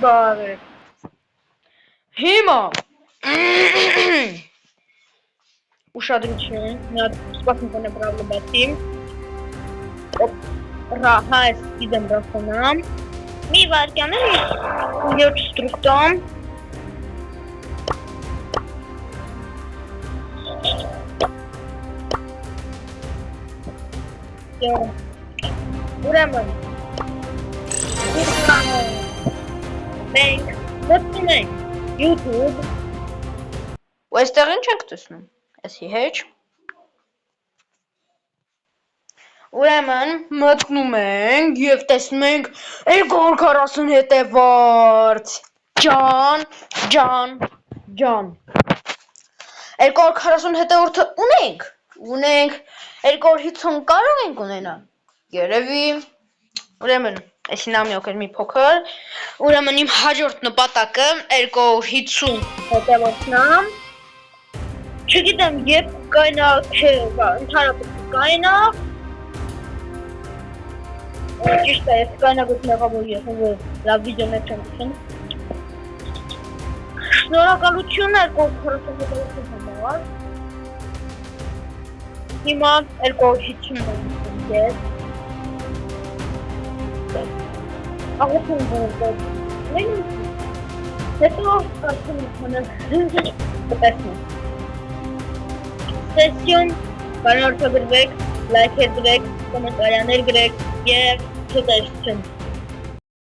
Բարև։ Հիմա ուշադրություն, մի հատ սպասում կոնե պրոբլեմատի։ Հայ идем ռախոնամ։ Մի վարկյան է, յոթ ստրուկտոմ։ Ուրեմն մենք մտնում ենք YouTube ու այստեղ ինչ ենք տեսնում, էսի հեչ ուրեմն մտնում ենք և տեսնում ենք 240 հետևորդ ջան 240 հետևորդը ունենք 250 կարող ենք ունենալ երևի ուրեմն էսի նամյոք էր մի փոքր ուրեմն իմ հաջորդ նպատակը 250 հետևորդն չգիտեմ երբ կայնա չէ ընդհանրապես կայնա ճիշտ է ես կայնա գտնեղա որ ես լավ վիդեոներ չեմ դուշեն շնորհակալություն 240 հետևորդի համար հիմա 250 ես Աղություն բնորդով, հետո կարդում ենք տեսնում Սեսյոն, կանորդը գրվեք, լայքեր գրեք, կոմենտարյաներ գրեք և չտեսություն